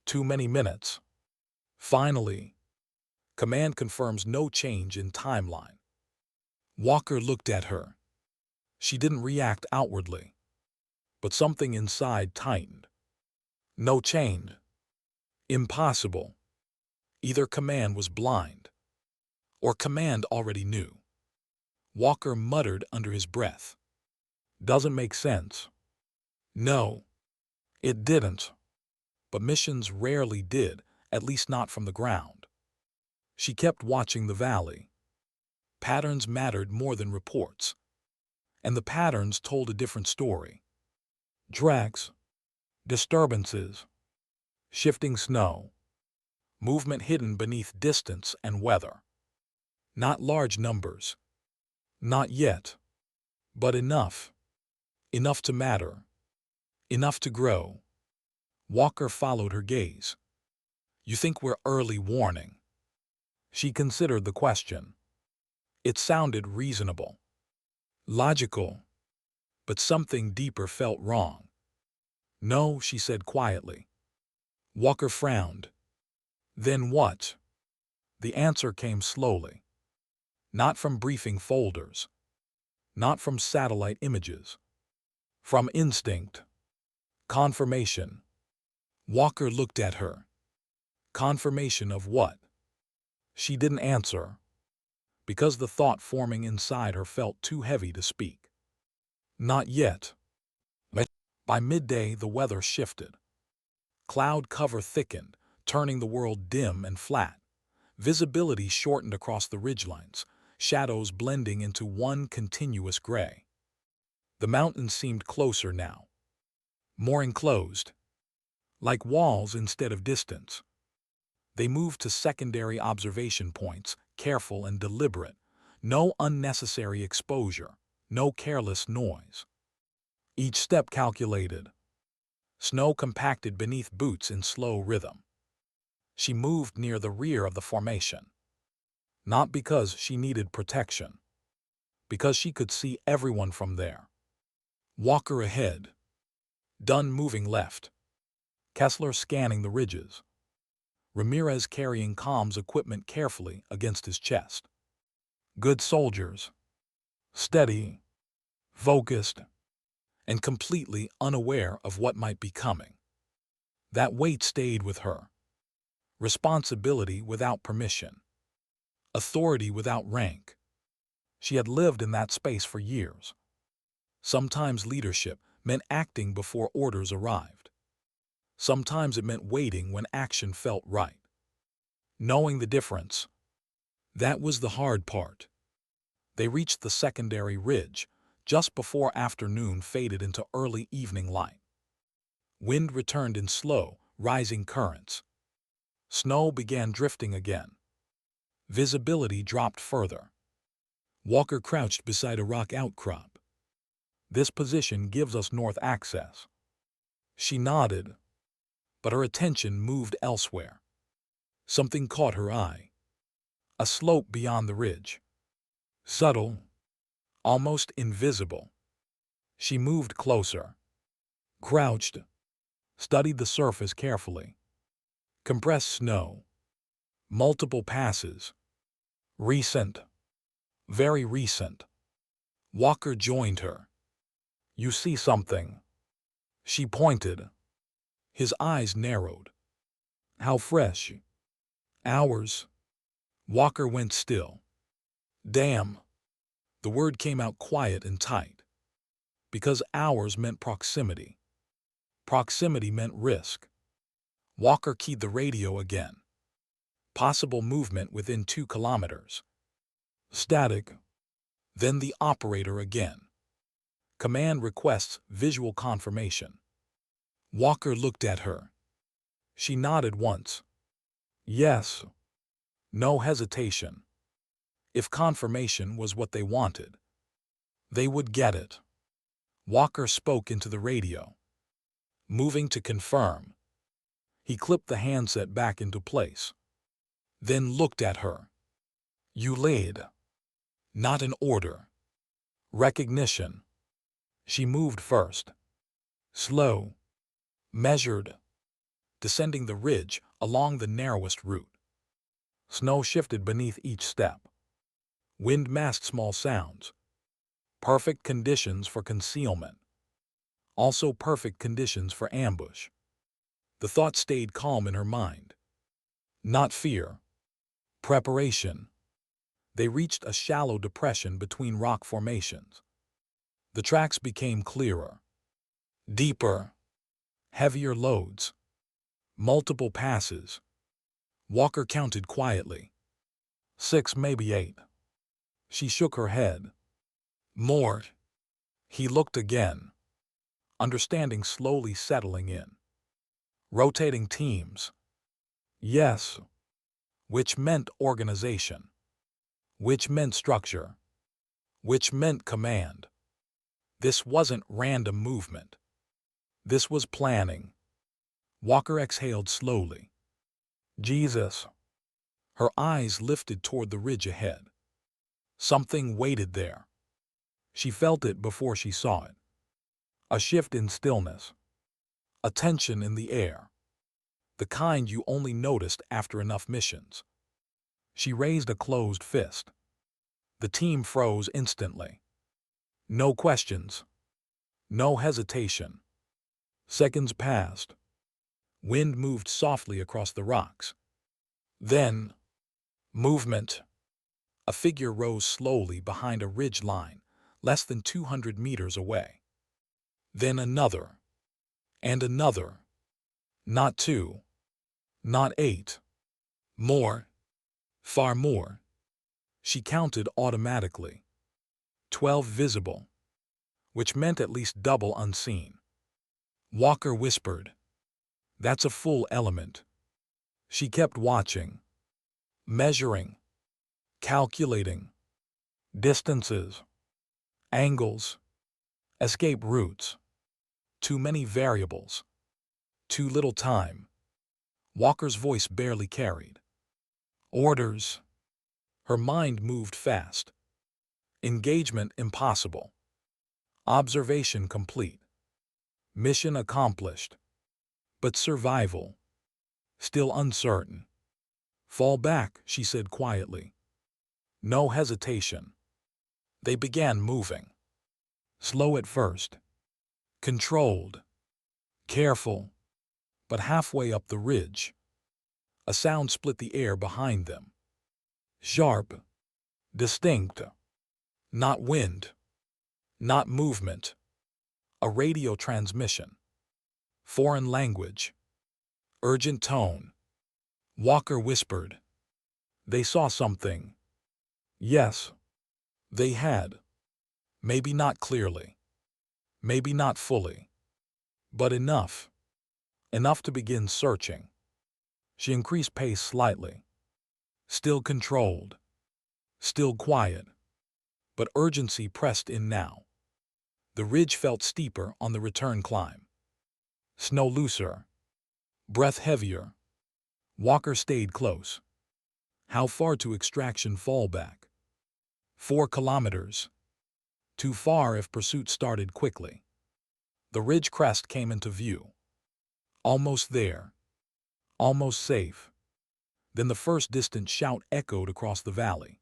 Too many minutes. Finally, command confirms no change in timeline. Walker looked at her. She didn't react outwardly, but something inside tightened. No change. Impossible. Either command was blind, or command already knew. Walker muttered under his breath. "Doesn't make sense." No, it didn't. But missions rarely did, at least not from the ground. She kept watching the valley. Patterns mattered more than reports. And the patterns told a different story. Drags, disturbances, shifting snow, movement hidden beneath distance and weather. Not large numbers. Not yet. But enough. Enough to matter. Enough to grow. Walker followed her gaze. "You think we're early warning?" She considered the question. It sounded reasonable. Logical. But something deeper felt wrong. "No," she said quietly. Walker frowned. "Then what?" The answer came slowly. Not from briefing folders. Not from satellite images. From instinct. Confirmation. Walker looked at her. Confirmation of what? She didn't answer, because the thought forming inside her felt too heavy to speak. Not yet. By midday, the weather shifted. Cloud cover thickened, turning the world dim and flat. Visibility shortened across the ridgelines, shadows blending into one continuous gray. The mountains seemed closer now. More enclosed. Like walls instead of distance. They moved to secondary observation points, careful and deliberate. No unnecessary exposure, no careless noise. Each step calculated. Snow compacted beneath boots in slow rhythm. She moved near the rear of the formation. Not because she needed protection. Because she could see everyone from there. Walker ahead. Dunn moving left. Kessler scanning the ridges. Ramirez carrying comms equipment carefully against his chest. Good soldiers. Steady. Focused. And completely unaware of what might be coming. That weight stayed with her. Responsibility without permission. Authority without rank. She had lived in that space for years. Sometimes leadership meant acting before orders arrived. Sometimes it meant waiting when action felt right. Knowing the difference. That was the hard part. They reached the secondary ridge, just before afternoon faded into early evening light. Wind returned in slow, rising currents. Snow began drifting again. Visibility dropped further. Walker crouched beside a rock outcrop. "This position gives us north access." She nodded, but her attention moved elsewhere. Something caught her eye. A slope beyond the ridge. Subtle, almost invisible. She moved closer. Crouched. Studied the surface carefully. Compressed snow. Multiple passes. Recent. Very recent. Walker joined her. "You see something?" She pointed. His eyes narrowed. "How fresh?" "Hours." Walker went still. "Damn." The word came out quiet and tight. Because hours meant proximity. Proximity meant risk. Walker keyed the radio again. Possible movement within 2 kilometers. Static. Then the operator again. Command requests visual confirmation. Walker looked at her. She nodded once. Yes. No hesitation. If confirmation was what they wanted, they would get it. Walker spoke into the radio. "Moving to confirm." He clipped the handset back into place, then looked at her. You laid. Not an order. Recognition. She moved first. Slow. Measured. Descending the ridge along the narrowest route. Snow shifted beneath each step. Wind masked small sounds. Perfect conditions for concealment. Also perfect conditions for ambush. The thought stayed calm in her mind. Not fear. Preparation. They reached a shallow depression between rock formations. The tracks became clearer. Deeper. Heavier loads. Multiple passes. Walker counted quietly. 6, maybe 8. She shook her head. More. He looked again. Understanding slowly settling in. Rotating teams. Yes. Which meant organization. Which meant structure. Which meant command. This wasn't random movement. This was planning. Walker exhaled slowly. Jesus. Her eyes lifted toward the ridge ahead. Something waited there. She felt it before she saw it. A shift in stillness. A tension in the air. The kind you only noticed after enough missions. She raised a closed fist. The team froze instantly. No questions. No hesitation. Seconds passed. Wind moved softly across the rocks. Then, movement. A figure rose slowly behind a ridge line, less than 200 meters away. Then another. And another. Not 2. Not 8. More. Far more. She counted automatically. 12 visible. Which meant at least double unseen. Walker whispered. That's a full element. She kept watching. Measuring. Calculating. Distances. Angles. Escape routes. Too many variables. Too little time. Walker's voice barely carried. Orders. Her mind moved fast. Engagement impossible. Observation complete. Mission accomplished. But survival. Still uncertain. Fall back, she said quietly. No hesitation. They began moving. Slow at first. Controlled. Careful. But halfway up the ridge, a sound split the air behind them. Sharp. Distinct. Not wind. Not movement. A radio transmission. Foreign language. Urgent tone. Walker whispered. They saw something. Yes. They had. Maybe not clearly. Maybe not fully. But enough. Enough to begin searching. She increased pace slightly. Still controlled. Still quiet. But urgency pressed in now. The ridge felt steeper on the return climb. Snow looser. Breath heavier. Walker stayed close. How far to extraction fallback? 4 kilometers. Too far if pursuit started quickly. The ridge crest came into view. Almost there. Almost safe. Then the first distant shout echoed across the valley.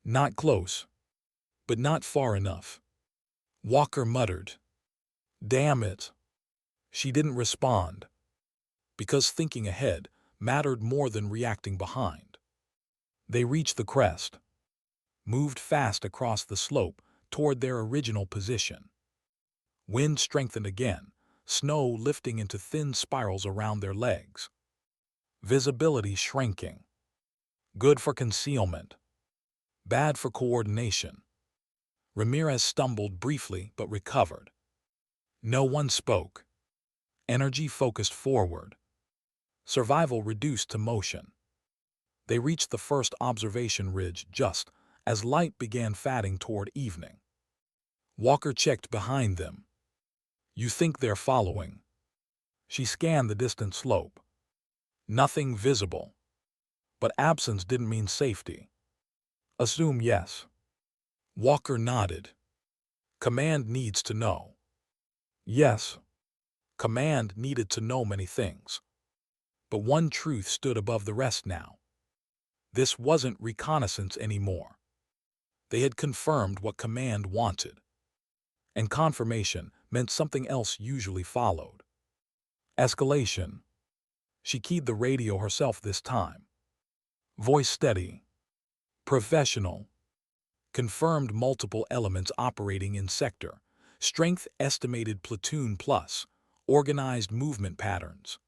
Not close. But not far enough. Walker muttered. Damn it. She didn't respond. Because thinking ahead mattered more than reacting behind. They reached the crest. Moved fast across the slope toward their original position. Wind strengthened again, snow lifting into thin spirals around their legs. Visibility shrinking. Good for concealment. Bad for coordination. Ramirez stumbled briefly but recovered. No one spoke. Energy focused forward. Survival reduced to motion. They reached the first observation ridge just as light began fading toward evening. Walker checked behind them. You think they're following? She scanned the distant slope. Nothing visible. But absence didn't mean safety. Assume yes. Walker nodded. Command needs to know. Yes. Command needed to know many things. But one truth stood above the rest now. This wasn't reconnaissance anymore. They had confirmed what Command wanted. And confirmation meant something else usually followed. Escalation. She keyed the radio herself this time. Voice steady. Professional. Confirmed multiple elements operating in sector. Strength estimated platoon plus. Organized movement patterns.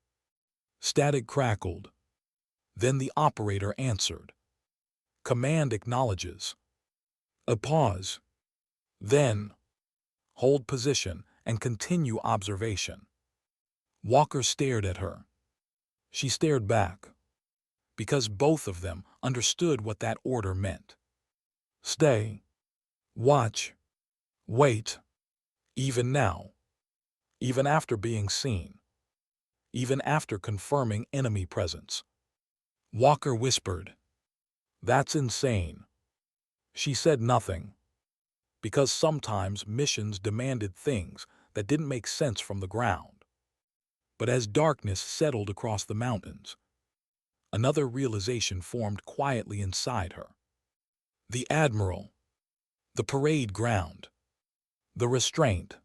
Static crackled. Then the operator answered. Command acknowledges. A pause. Then, hold position and continue observation. Walker stared at her. She stared back. Because both of them understood what that order meant. Stay. Watch. Wait. Even now. Even after being seen. Even after confirming enemy presence. Walker whispered. That's insane. She said nothing. Because sometimes missions demanded things that didn't make sense from the ground. But as darkness settled across the mountains, another realization formed quietly inside her. The Admiral. The parade ground. The restraint.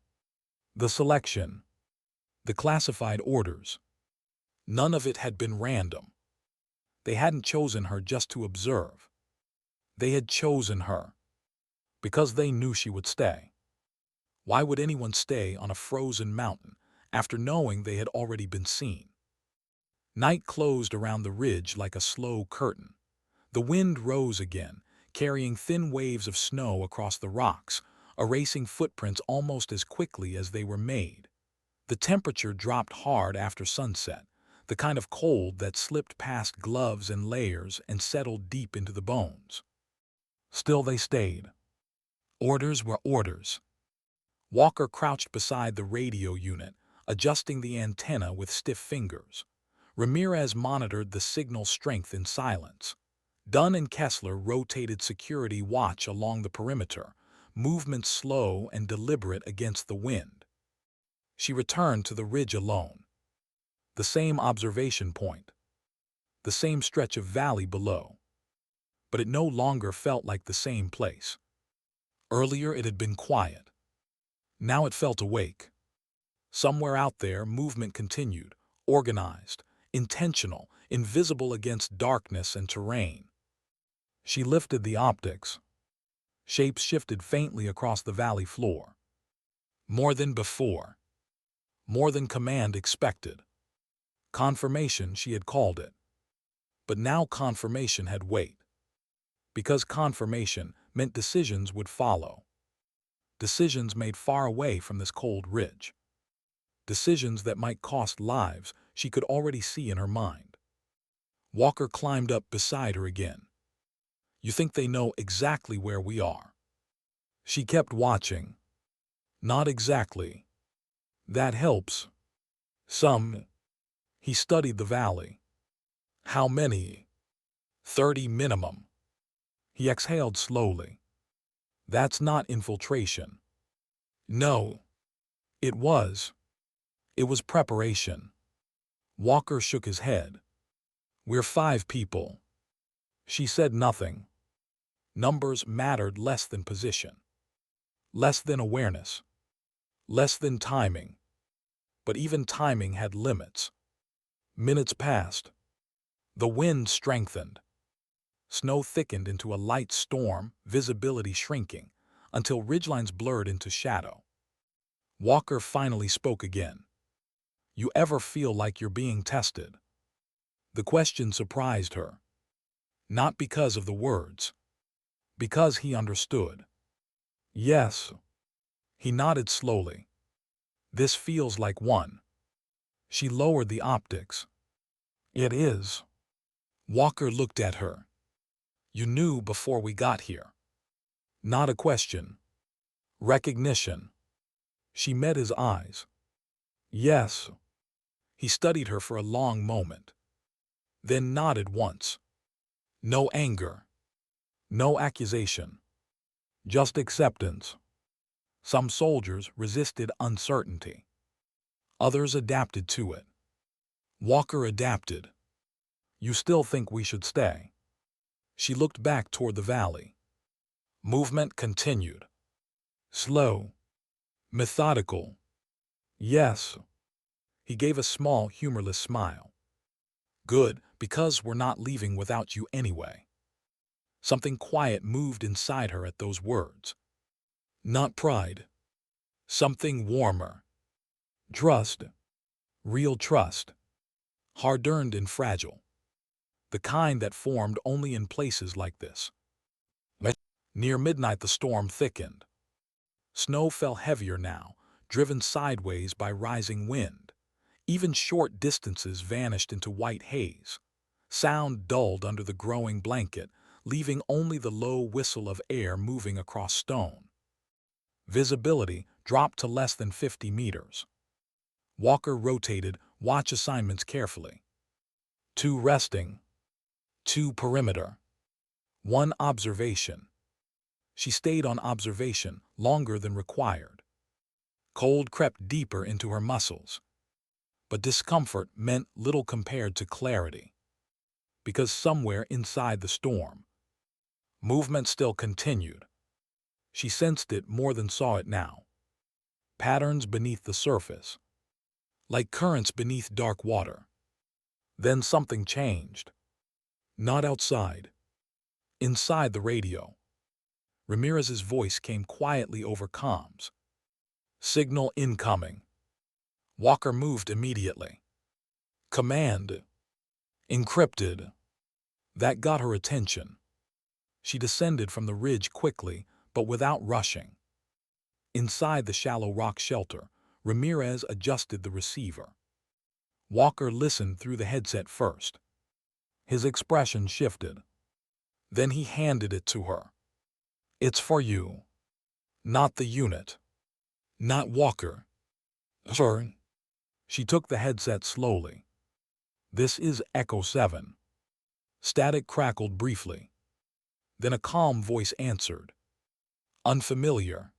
The selection. The classified orders. None of it had been random. They hadn't chosen her just to observe. They had chosen her because they knew she would stay. Why would anyone stay on a frozen mountain after knowing they had already been seen? Night closed around the ridge like a slow curtain. The wind rose again, carrying thin waves of snow across the rocks, erasing footprints almost as quickly as they were made. The temperature dropped hard after sunset, the kind of cold that slipped past gloves and layers and settled deep into the bones. Still they stayed. Orders were orders. Walker crouched beside the radio unit, adjusting the antenna with stiff fingers. Ramirez monitored the signal strength in silence. Dunn and Kessler rotated security watch along the perimeter, movement slow and deliberate against the wind. She returned to the ridge alone. The same observation point. The same stretch of valley below. But it no longer felt like the same place. Earlier it had been quiet. Now it felt awake. Somewhere out there, movement continued, organized, intentional, invisible against darkness and terrain. She lifted the optics. Shapes shifted faintly across the valley floor. More than before. More than Command expected. Confirmation, she had called it. But now confirmation had weight. Because confirmation meant decisions would follow. Decisions made far away from this cold ridge. Decisions that might cost lives she could already see in her mind. Walker climbed up beside her again. You think they know exactly where we are? She kept watching. Not exactly. That helps. Some. He studied the valley. How many? 30 minimum. He exhaled slowly. That's not infiltration. No. It was. It was preparation. Walker shook his head. We're 5 people. She said nothing. Numbers mattered less than position. Less than awareness. Less than timing. But even timing had limits. Minutes passed. The wind strengthened. Snow thickened into a light storm, visibility shrinking, until ridgelines blurred into shadow. Walker finally spoke again. You ever feel like you're being tested? The question surprised her. Not because of the words. Because he understood. Yes. He nodded slowly. This feels like one. She lowered the optics. It is. Walker looked at her. You knew before we got here. Not a question. Recognition. She met his eyes. Yes. He studied her for a long moment. then nodded once. No anger, no accusation, just acceptance. Some soldiers resisted uncertainty. Others adapted to it. Walker adapted. You still think we should stay? She looked back toward the valley. Movement continued. Slow. Methodical. Yes. He gave a small, humorless smile. Good, because we're not leaving without you anyway. Something quiet moved inside her at those words. Not pride. Something warmer. Trust. Real trust. Hard-earned and fragile. The kind that formed only in places like this. Near midnight the storm thickened. Snow fell heavier now, driven sideways by rising wind. Even short distances vanished into white haze. Sound dulled under the growing blanket, leaving only the low whistle of air moving across stone. Visibility dropped to less than 50 meters. Walker rotated watch assignments carefully. 2 resting. 2 perimeter. 1 observation. She stayed on observation longer than required. Cold crept deeper into her muscles. But discomfort meant little compared to clarity. Because somewhere inside the storm, movement still continued. She sensed it more than saw it now. Patterns beneath the surface. Like currents beneath dark water. Then something changed. Not outside. Inside the radio. Ramirez's voice came quietly over comms. Signal incoming. Walker moved immediately. Command. Encrypted. That got her attention. She descended from the ridge quickly, but without rushing. Inside the shallow rock shelter, Ramirez adjusted the receiver. Walker listened through the headset first. His expression shifted. Then he handed it to her. It's for you. Not the unit. Not Walker. Sir. She took the headset slowly. This is Echo 7. Static crackled briefly. Then a calm voice answered. Unfamiliar.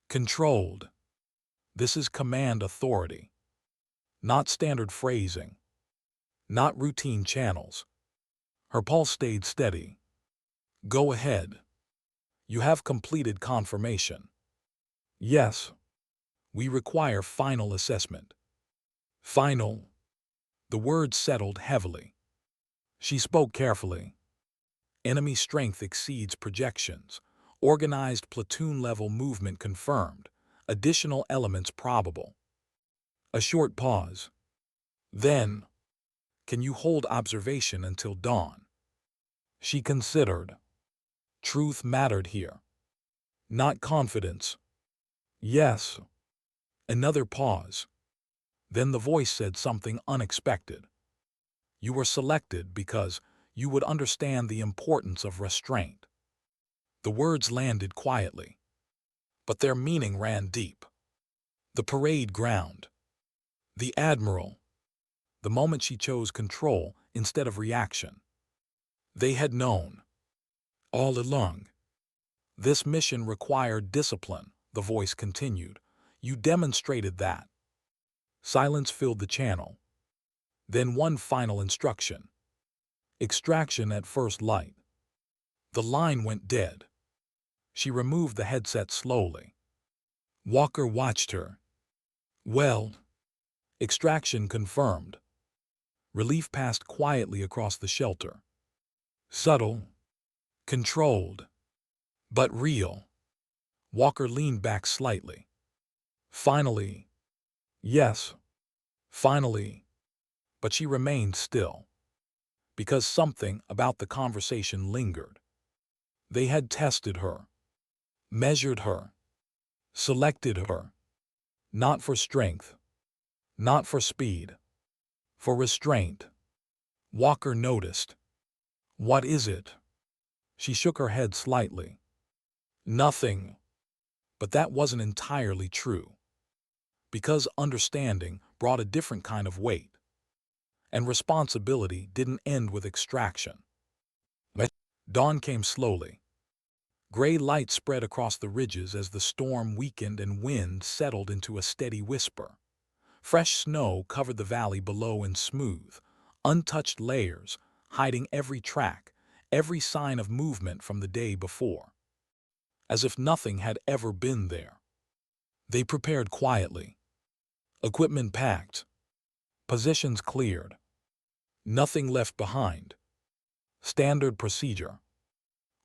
Controlled. This is command authority. Not standard phrasing. Not routine channels. Her pulse stayed steady. Go ahead. You have completed confirmation. Yes. We require final assessment. Final. The words settled heavily. She spoke carefully. Enemy strength exceeds projections. Organized platoon-level movement confirmed. Additional elements probable. A short pause. Then, can you hold observation until dawn? She considered. Truth mattered here. Not confidence. Yes. Another pause. Then the voice said something unexpected. You were selected because you would understand the importance of restraint. The words landed quietly, but their meaning ran deep. The parade ground. The Admiral. The moment she chose control instead of reaction. They had known. All along. This mission required discipline, the voice continued. You demonstrated that. Silence filled the channel. Then one final instruction. Extraction at first light. The line went dead. She removed the headset slowly. Walker watched her. Well, extraction confirmed. Relief passed quietly across the shelter. Subtle. Controlled. But real. Walker leaned back slightly. Finally. Yes. Finally. But she remained still. Because something about the conversation lingered. They had tested her. Measured her. Selected her. Not for strength. Not for speed. For restraint. Walker noticed. What is it? She shook her head slightly. Nothing. But that wasn't entirely true. Because understanding brought a different kind of weight. And responsibility didn't end with extraction. Dawn came slowly. Gray light spread across the ridges as the storm weakened and wind settled into a steady whisper. Fresh snow covered the valley below in smooth, untouched layers, hiding every track, every sign of movement from the day before. As if nothing had ever been there. They prepared quietly. Equipment packed. Positions cleared. Nothing left behind. Standard procedure.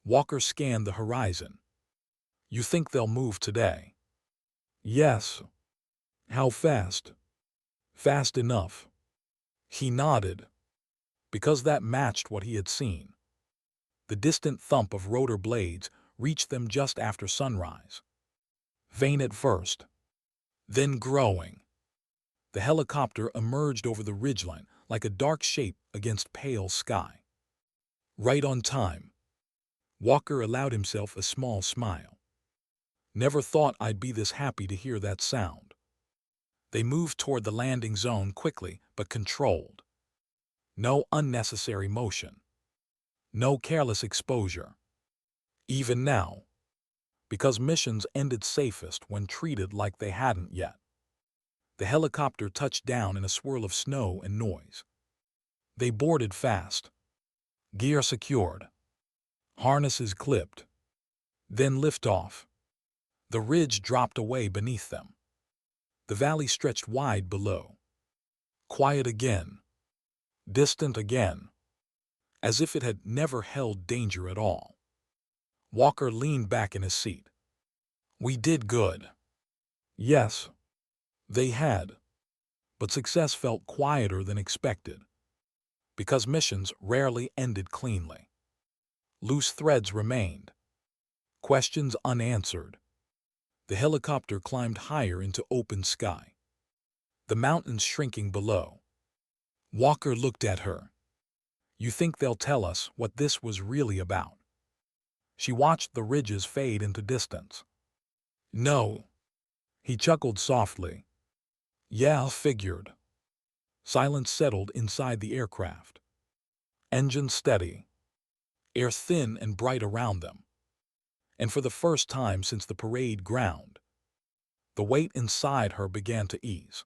Walker scanned the horizon. You think they'll move today? Yes. How fast? Fast enough. He nodded, because that matched what he had seen. The distant thump of rotor blades reached them just after sunrise. Faint at first, then growing. The helicopter emerged over the ridgeline like a dark shape against pale sky. Right on time. Walker allowed himself a small smile. Never thought I'd be this happy to hear that sound. They moved toward the landing zone quickly but controlled. No unnecessary motion. No careless exposure. Even now. Because missions ended safest when treated like they hadn't yet. The helicopter touched down in a swirl of snow and noise. They boarded fast. Gear secured. Harnesses clipped. Then liftoff. The ridge dropped away beneath them. The valley stretched wide below. Quiet again. Distant again. As if it had never held danger at all. Walker leaned back in his seat. We did good. Yes. They had. But success felt quieter than expected. Because missions rarely ended cleanly. Loose threads remained. Questions unanswered. The helicopter climbed higher into open sky. The mountains shrinking below. Walker looked at her. You think they'll tell us what this was really about? She watched the ridges fade into distance. No. He chuckled softly. Yeah, figured. Silence settled inside the aircraft. Engine steady. Air thin and bright around them. And for the first time since the parade ground, the weight inside her began to ease.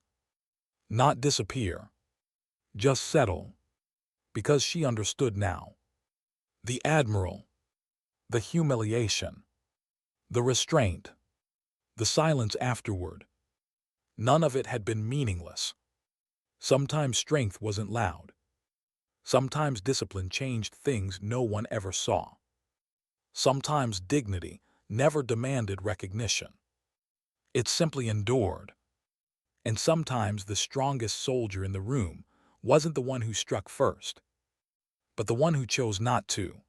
Not disappear. Just settle. Because she understood now. The Admiral. The humiliation. The restraint. The silence afterward. None of it had been meaningless. Sometimes strength wasn't loud. Sometimes discipline changed things no one ever saw. Sometimes dignity never demanded recognition. It simply endured. And sometimes the strongest soldier in the room wasn't the one who struck first, but the one who chose not to.